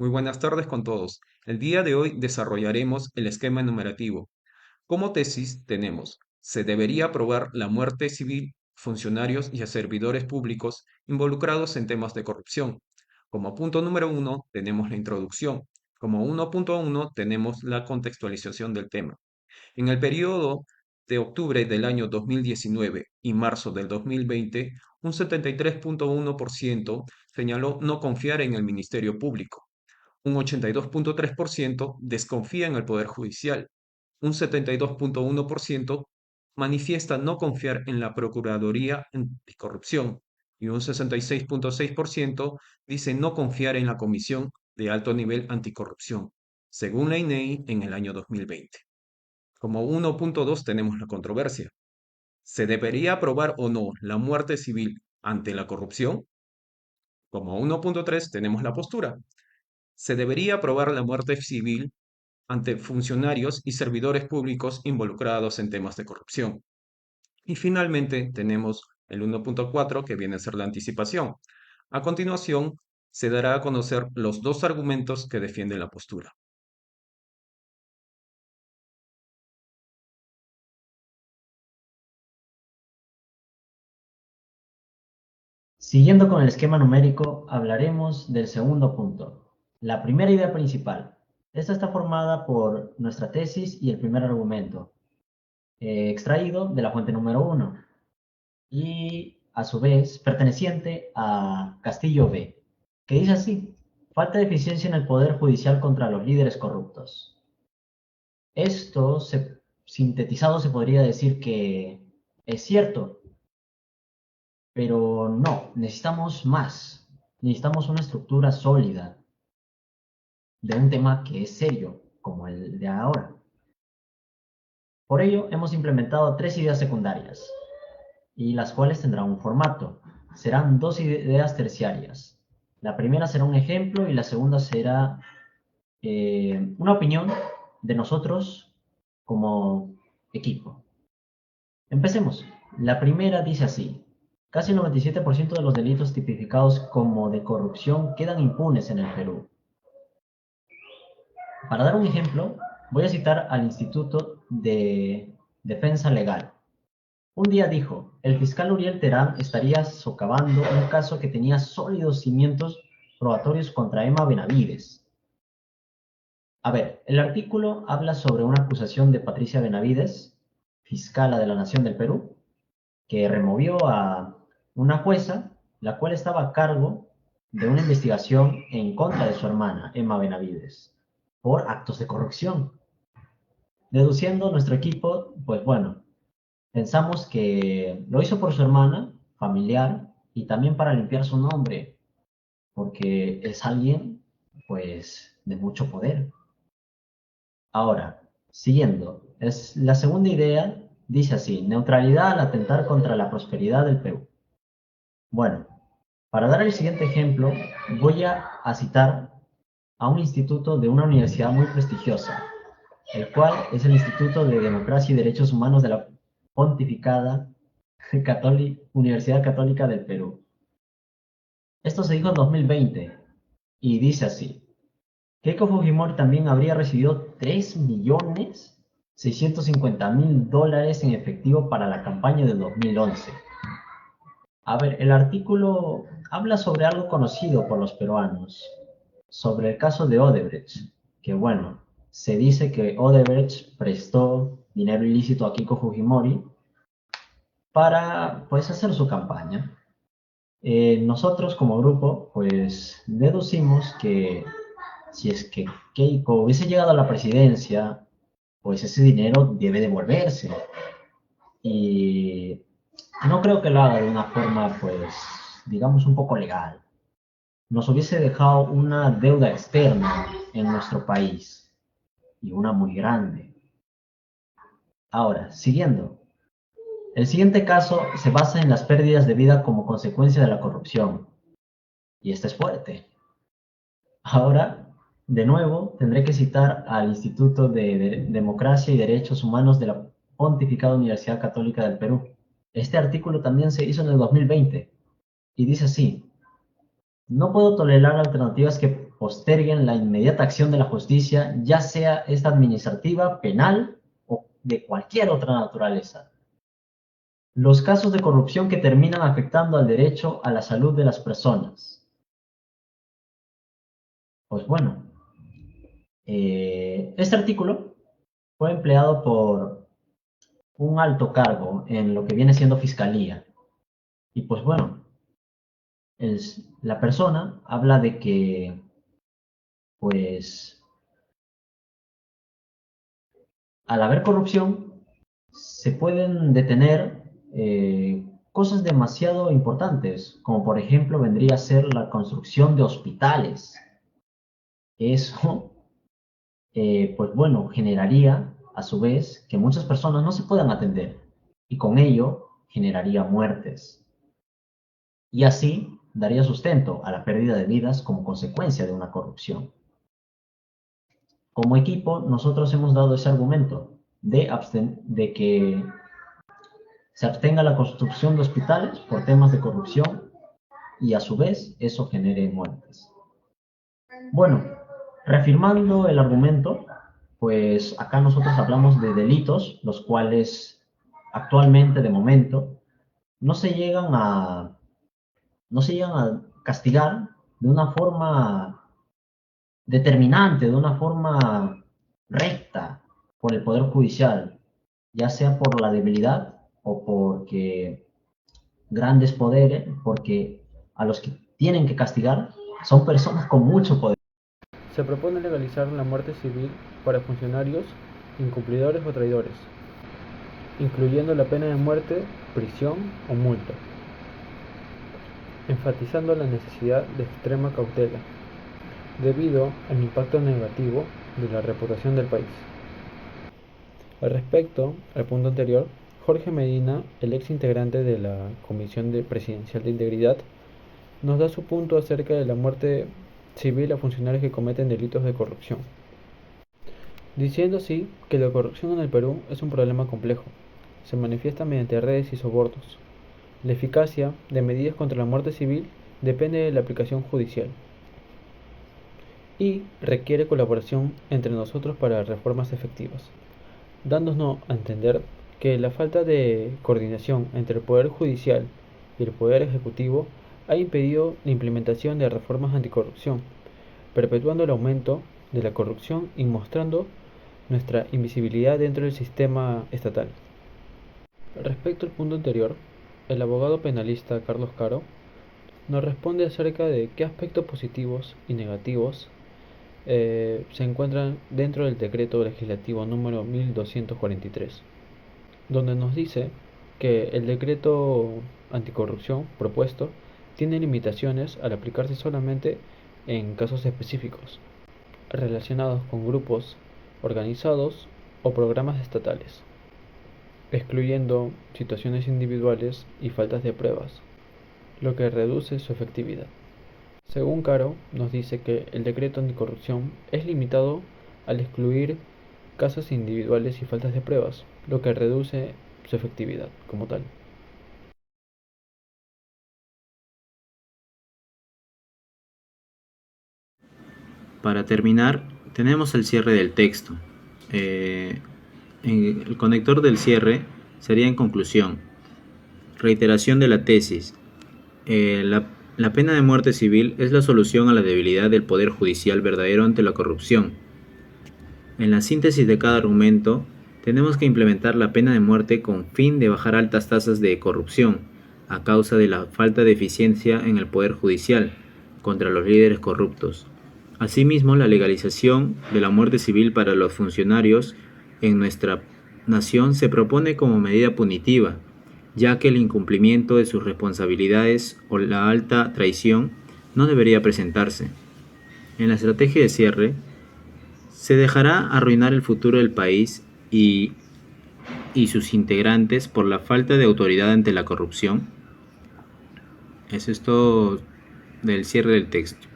Muy buenas tardes con todos. El día de hoy desarrollaremos el esquema enumerativo. Como tesis tenemos, se debería aprobar la muerte civil, funcionarios y a servidores públicos involucrados en temas de corrupción. Como punto número uno tenemos la introducción. Como 1.1 tenemos la contextualización del tema. En el periodo de octubre del año 2019 y marzo del 2020, un 73.1% señaló no confiar en el Ministerio Público. Un 82.3% desconfía en el Poder Judicial. Un 72.1% manifiesta no confiar en la Procuraduría Anticorrupción. Y un 66.6% dice no confiar en la Comisión de Alto Nivel Anticorrupción, según la INEI en el año 2020. Como 1.2 tenemos la controversia. ¿Se debería aprobar o no la muerte civil ante la corrupción? Como 1.3 tenemos la postura. Se debería aprobar la muerte civil ante funcionarios y servidores públicos involucrados en temas de corrupción. Y finalmente tenemos el 1.4 que viene a ser la anticipación. A continuación, se dará a conocer los dos argumentos que defienden la postura. Siguiendo con el esquema numérico, hablaremos del segundo punto, la primera idea principal. Esta está formada por nuestra tesis y el primer argumento, extraído de la fuente número uno y, a su vez, perteneciente a Castillo B, que dice así: falta de eficiencia en el poder judicial contra los líderes corruptos. Esto, sintetizado, se podría decir que es cierto, pero no, necesitamos más. Necesitamos una estructura sólida de un tema que es serio, como el de ahora. Por ello, hemos implementado tres ideas secundarias, y las cuales tendrán un formato. Serán dos ideas terciarias. La primera será un ejemplo y la segunda será una opinión de nosotros como equipo. Empecemos. La primera dice así: casi el 97% de los delitos tipificados como de corrupción quedan impunes en el Perú. Para dar un ejemplo, voy a citar al Instituto de Defensa Legal. Un día dijo: el fiscal Uriel Terán estaría socavando un caso que tenía sólidos cimientos probatorios contra Emma Benavides. A ver, el artículo habla sobre una acusación de Patricia Benavides, fiscala de la Nación del Perú, que removió a una jueza, la cual estaba a cargo de una investigación en contra de su hermana, Emma Benavides, por actos de corrupción. Deduciendo nuestro equipo, pues bueno, pensamos que lo hizo por su hermana, familiar, y también para limpiar su nombre, porque es alguien, pues, de mucho poder. Ahora, siguiendo, es la segunda idea, dice así: neutralidad al atentar contra la prosperidad del Perú. Bueno, para dar el siguiente ejemplo, voy a citar a un instituto de una universidad muy prestigiosa, el cual es el Instituto de Democracia y Derechos Humanos de la Pontificada Universidad Católica del Perú. Esto se dijo en 2020 y dice así: Keiko Fujimori también habría recibido 3.650.000 dólares en efectivo para la campaña de 2011. A ver, el artículo habla sobre algo conocido por los peruanos, sobre el caso de Odebrecht, que bueno, se dice que Odebrecht prestó dinero ilícito a Keiko Fujimori para pues hacer su campaña. Nosotros como grupo pues deducimos que si es que Keiko hubiese llegado a la presidencia, pues ese dinero debe devolverse. Y no creo que lo haga de una forma pues digamos un poco legal. Nos hubiese dejado una deuda externa en nuestro país, y una muy grande. Ahora, siguiendo. El siguiente caso se basa en las pérdidas de vida como consecuencia de la corrupción. Y este es fuerte. Ahora, de nuevo, tendré que citar al Instituto de Democracia y Derechos Humanos de la Pontificada Universidad Católica del Perú. Este artículo también se hizo en el 2020 y dice así: no puedo tolerar alternativas que posterguen la inmediata acción de la justicia, ya sea esta administrativa, penal o de cualquier otra naturaleza. Los casos de corrupción que terminan afectando al derecho a la salud de las personas. Pues bueno, este artículo fue empleado por un alto cargo en lo que viene siendo fiscalía. Y pues bueno, la persona habla de que, pues, al haber corrupción, se pueden detener cosas demasiado importantes, como por ejemplo vendría a ser la construcción de hospitales. Eso, pues bueno, generaría a su vez que muchas personas no se puedan atender y con ello generaría muertes. Y así daría sustento a la pérdida de vidas como consecuencia de una corrupción. Como equipo, nosotros hemos dado ese argumento de que se abstenga la construcción de hospitales por temas de corrupción y a su vez eso genere muertes. Bueno, reafirmando el argumento, pues acá nosotros hablamos de delitos, los cuales actualmente, de momento, no se llegan a, no se llegan a castigar de una forma determinante, de una forma recta por el Poder Judicial, ya sea por la debilidad o porque grandes poderes, porque a los que tienen que castigar son personas con mucho poder. Se propone legalizar la muerte civil para funcionarios, incumplidores o traidores, incluyendo la pena de muerte, prisión o multa, enfatizando la necesidad de extrema cautela, debido al impacto negativo de la reputación del país. Al respecto, al punto anterior, Jorge Medina, el ex integrante de la Comisión Presidencial de Integridad, nos da su punto acerca de la muerte civil a funcionarios que cometen delitos de corrupción, diciendo así que la corrupción en el Perú es un problema complejo, se manifiesta mediante redes y sobornos. La eficacia de medidas contra la muerte civil depende de la aplicación judicial y requiere colaboración entre nosotros para reformas efectivas, dándonos a entender que la falta de coordinación entre el Poder Judicial y el Poder Ejecutivo ha impedido la implementación de reformas anticorrupción, perpetuando el aumento de la corrupción y mostrando nuestra invisibilidad dentro del sistema estatal. Respecto al punto anterior, el abogado penalista Carlos Caro nos responde acerca de qué aspectos positivos y negativos se encuentran dentro del decreto legislativo número 1243, donde nos dice que el decreto anticorrupción propuesto tiene limitaciones al aplicarse solamente en casos específicos relacionados con grupos organizados o programas estatales, excluyendo situaciones individuales y faltas de pruebas, lo que reduce su efectividad. Según Caro, nos dice que el decreto anticorrupción es limitado al excluir casos individuales y faltas de pruebas, lo que reduce su efectividad como tal. Para terminar, tenemos el cierre del texto. El conector del cierre sería en conclusión. Reiteración de la tesis. La pena de muerte civil es la solución a la debilidad del poder judicial verdadero ante la corrupción. En la síntesis de cada argumento, tenemos que implementar la pena de muerte con fin de bajar altas tasas de corrupción a causa de la falta de eficiencia en el poder judicial contra los líderes corruptos. Asimismo, la legalización de la muerte civil para los funcionarios en nuestra nación se propone como medida punitiva, ya que el incumplimiento de sus responsabilidades o la alta traición no debería presentarse. En la estrategia de cierre, se dejará arruinar el futuro del país y sus integrantes por la falta de autoridad ante la corrupción. Eso es todo del cierre del texto.